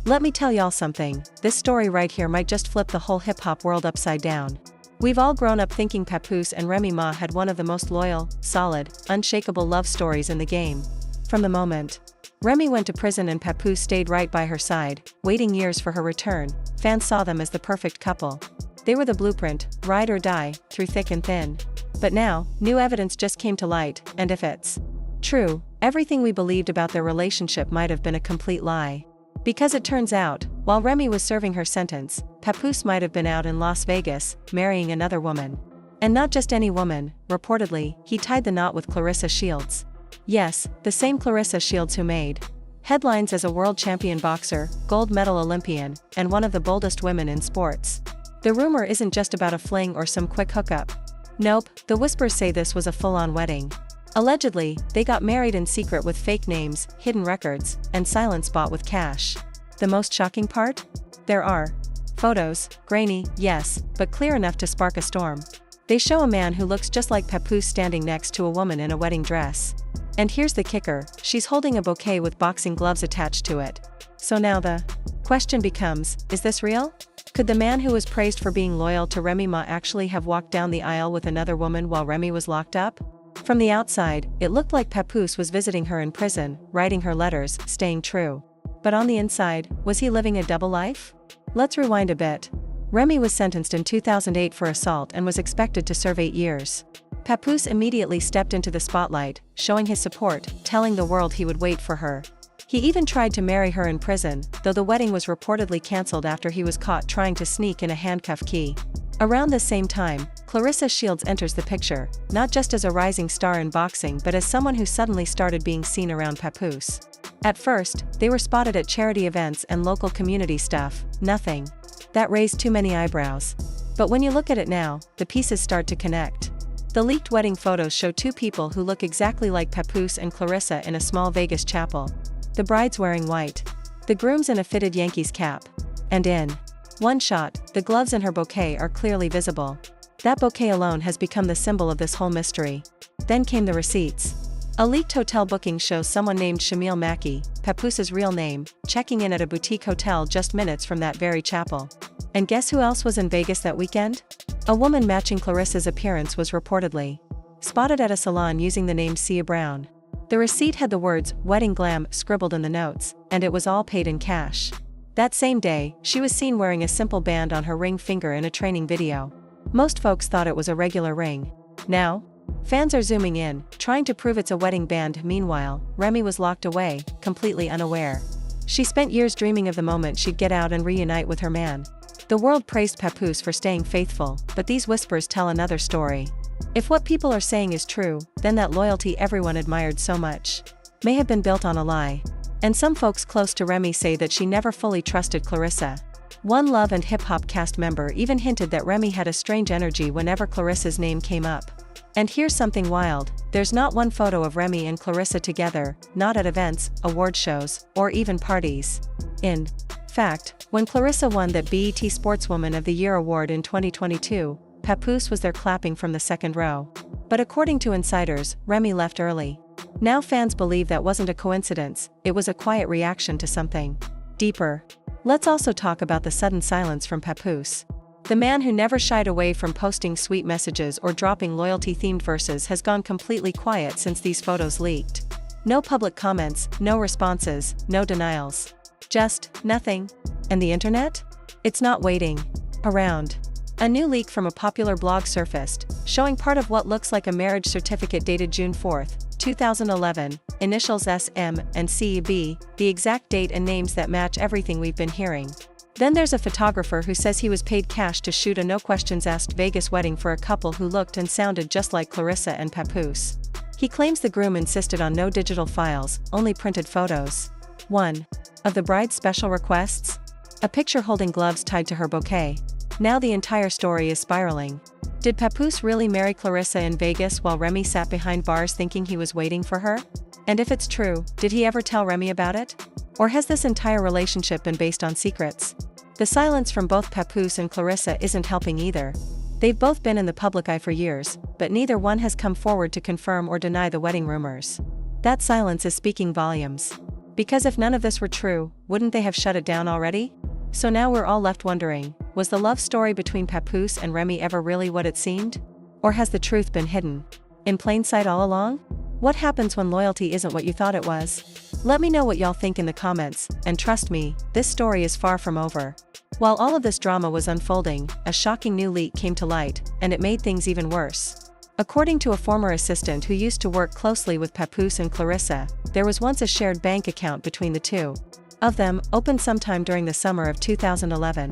Let me tell y'all something, this story right here might just flip the whole hip-hop world upside down. We've all grown up thinking Papoose and Remy Ma had one of the most loyal, solid, unshakable love stories in the game. From the moment Remy went to prison and Papoose stayed right by her side, waiting years for her return, fans saw them as the perfect couple. They were the blueprint, ride or die, through thick and thin. But now, new evidence just came to light, and if it's true, everything we believed about their relationship might have been a complete lie. Because it turns out, while Remy was serving her sentence, Papoose might have been out in Las Vegas, marrying another woman. And not just any woman, reportedly, he tied the knot with Claressa Shields. Yes, the same Claressa Shields who made headlines as a world champion boxer, gold medal Olympian, and one of the boldest women in sports. The rumor isn't just about a fling or some quick hookup. Nope, the whispers say this was a full-on wedding. Allegedly, they got married in secret with fake names, hidden records, and silence bought with cash. The most shocking part? There are photos, grainy, yes, but clear enough to spark a storm. They show a man who looks just like Papoose standing next to a woman in a wedding dress. And here's the kicker, she's holding a bouquet with boxing gloves attached to it. So now the question becomes, is this real? Could the man who was praised for being loyal to Remy Ma actually have walked down the aisle with another woman while Remy was locked up? From the outside, it looked like Papoose was visiting her in prison, writing her letters, staying true. But on the inside, was he living a double life? Let's rewind a bit. Remy was sentenced in 2008 for assault and was expected to serve 8 years. Papoose immediately stepped into the spotlight, showing his support, telling the world he would wait for her. He even tried to marry her in prison, though the wedding was reportedly cancelled after he was caught trying to sneak in a handcuff key. Around the same time, Claressa Shields enters the picture, not just as a rising star in boxing but as someone who suddenly started being seen around Papoose. At first, they were spotted at charity events and local community stuff, nothing that raised too many eyebrows. But when you look at it now, the pieces start to connect. The leaked wedding photos show two people who look exactly like Papoose and Claressa in a small Vegas chapel. The bride's wearing white. The groom's in a fitted Yankees cap. And in one shot, the gloves in her bouquet are clearly visible. That bouquet alone has become the symbol of this whole mystery. Then came the receipts. A leaked hotel booking shows someone named Shamil Mackey, Papoose's real name, checking in at a boutique hotel just minutes from that very chapel. And guess who else was in Vegas that weekend? A woman matching Claressa's appearance was reportedly spotted at a salon using the name Sia Brown. The receipt had the words, "Wedding Glam," scribbled in the notes, and it was all paid in cash. That same day, she was seen wearing a simple band on her ring finger in a training video. Most folks thought it was a regular ring. Now, fans are zooming in, trying to prove it's a wedding band. Meanwhile, Remy was locked away, completely unaware. She spent years dreaming of the moment she'd get out and reunite with her man. The world praised Papoose for staying faithful, but these whispers tell another story. If what people are saying is true, then that loyalty everyone admired so much may have been built on a lie. And some folks close to Remy say that she never fully trusted Claressa. One Love and Hip Hop cast member even hinted that Remy had a strange energy whenever Claressa's name came up. And here's something wild, there's not one photo of Remy and Claressa together, not at events, award shows, or even parties. In fact, when Claressa won that BET Sportswoman of the Year award in 2022, Papoose was there clapping from the second row. But according to insiders, Remy left early. Now fans believe that wasn't a coincidence, it was a quiet reaction to something deeper. Let's also talk about the sudden silence from Papoose. The man who never shied away from posting sweet messages or dropping loyalty-themed verses has gone completely quiet since these photos leaked. No public comments, no responses, no denials. Just nothing. And the internet? It's not waiting around. A new leak from a popular blog surfaced, showing part of what looks like a marriage certificate dated June 4, 2011, initials SM and CB, the exact date and names that match everything we've been hearing. Then there's a photographer who says he was paid cash to shoot a no-questions-asked Vegas wedding for a couple who looked and sounded just like Claressa and Papoose. He claims the groom insisted on no digital files, only printed photos. One of the bride's special requests? A picture holding gloves tied to her bouquet. Now the entire story is spiraling. Did Papoose really marry Claressa in Vegas while Remy sat behind bars thinking he was waiting for her? And if it's true, did he ever tell Remy about it? Or has this entire relationship been based on secrets? The silence from both Papoose and Claressa isn't helping either. They've both been in the public eye for years, but neither one has come forward to confirm or deny the wedding rumors. That silence is speaking volumes. Because if none of this were true, wouldn't they have shut it down already? So now we're all left wondering, was the love story between Papoose and Remy ever really what it seemed? Or has the truth been hidden in plain sight all along? What happens when loyalty isn't what you thought it was? Let me know what y'all think in the comments, and trust me, this story is far from over. While all of this drama was unfolding, a shocking new leak came to light, and it made things even worse. According to a former assistant who used to work closely with Papoose and Claressa, there was once a shared bank account between the two of them, opened sometime during the summer of 2011.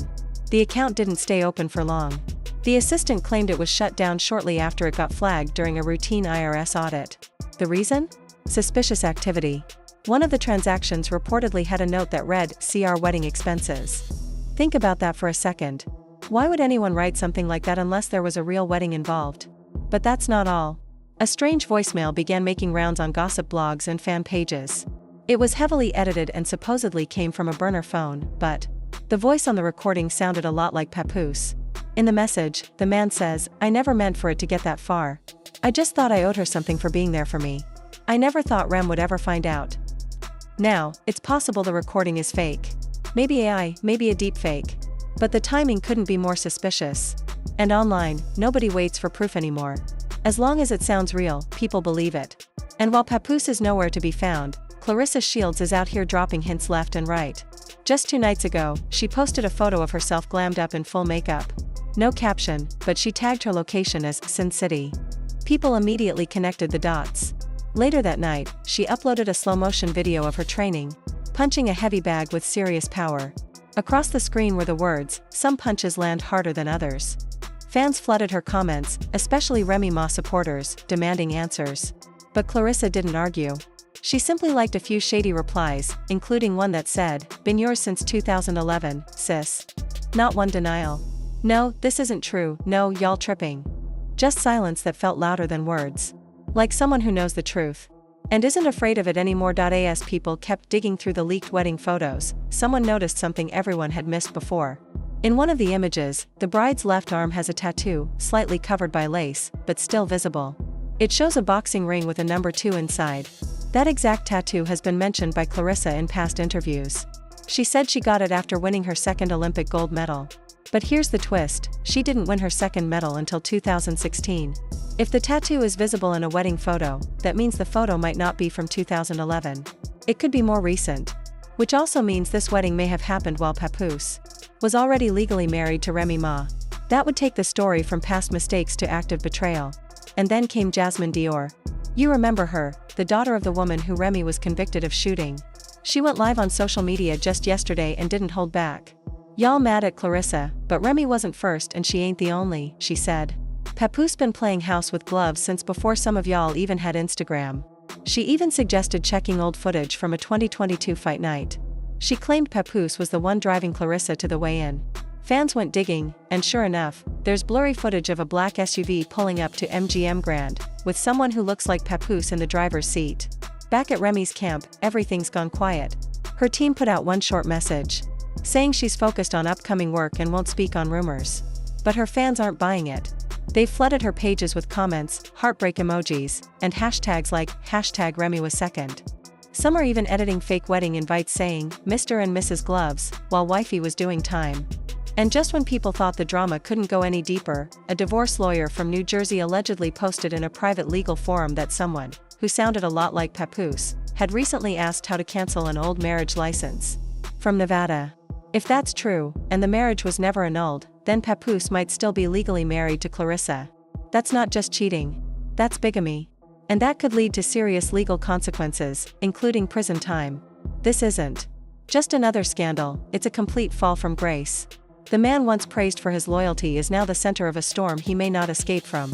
The account didn't stay open for long. The assistant claimed it was shut down shortly after it got flagged during a routine IRS audit. The reason? Suspicious activity. One of the transactions reportedly had a note that read, "See our wedding expenses." Think about that for a second. Why would anyone write something like that unless there was a real wedding involved? But that's not all. A strange voicemail began making rounds on gossip blogs and fan pages. It was heavily edited and supposedly came from a burner phone, but the voice on the recording sounded a lot like Papoose. In the message, the man says, "I never meant for it to get that far. I just thought I owed her something for being there for me. I never thought Rem would ever find out." Now, it's possible the recording is fake. Maybe AI, maybe a deep fake. But the timing couldn't be more suspicious. And online, nobody waits for proof anymore. As long as it sounds real, people believe it. And while Papoose is nowhere to be found, Claressa Shields is out here dropping hints left and right. Just 2 nights ago, she posted a photo of herself glammed up in full makeup. No caption, but she tagged her location as Sin City. People immediately connected the dots. Later that night, she uploaded a slow-motion video of her training, punching a heavy bag with serious power. Across the screen were the words, "Some punches land harder than others." Fans flooded her comments, especially Remy Ma supporters, demanding answers. But Claressa didn't argue. She simply liked a few shady replies, including one that said, "Been yours since 2011, sis." Not one denial. "No, this isn't true, no, y'all tripping." Just silence that felt louder than words. Like someone who knows the truth and isn't afraid of it anymore. As people kept digging through the leaked wedding photos, someone noticed something everyone had missed before. In one of the images, the bride's left arm has a tattoo, slightly covered by lace, but still visible. It shows a boxing ring with a number 2 inside. That exact tattoo has been mentioned by Claressa in past interviews. She said she got it after winning her second Olympic gold medal. But here's the twist, she didn't win her second medal until 2016. If the tattoo is visible in a wedding photo, that means the photo might not be from 2011. It could be more recent. Which also means this wedding may have happened while Papoose was already legally married to Remy Ma. That would take the story from past mistakes to active betrayal. And then came Jasmine Dior. You remember her, the daughter of the woman who Remy was convicted of shooting. She went live on social media just yesterday and didn't hold back. "Y'all mad at Claressa, but Remy wasn't first and she ain't the only," she said. "Papoose been playing house with gloves since before some of y'all even had Instagram." She even suggested checking old footage from a 2022 fight night. She claimed Papoose was the one driving Claressa to the weigh-in. Fans went digging, and sure enough, there's blurry footage of a black SUV pulling up to MGM Grand, with someone who looks like Papoose in the driver's seat. Back at Remy's camp, everything's gone quiet. Her team put out one short message, saying she's focused on upcoming work and won't speak on rumors. But her fans aren't buying it. They've flooded her pages with comments, heartbreak emojis, and hashtags like #RemyWasSecond. Some are even editing fake wedding invites saying, "Mr. and Mrs. Gloves," while wifey was doing time. And just when people thought the drama couldn't go any deeper, a divorce lawyer from New Jersey allegedly posted in a private legal forum that someone, who sounded a lot like Papoose, had recently asked how to cancel an old marriage license from Nevada. If that's true, and the marriage was never annulled, then Papoose might still be legally married to Claressa. That's not just cheating. That's bigamy. And that could lead to serious legal consequences, including prison time. This isn't just another scandal, it's a complete fall from grace. The man once praised for his loyalty is now the center of a storm he may not escape from.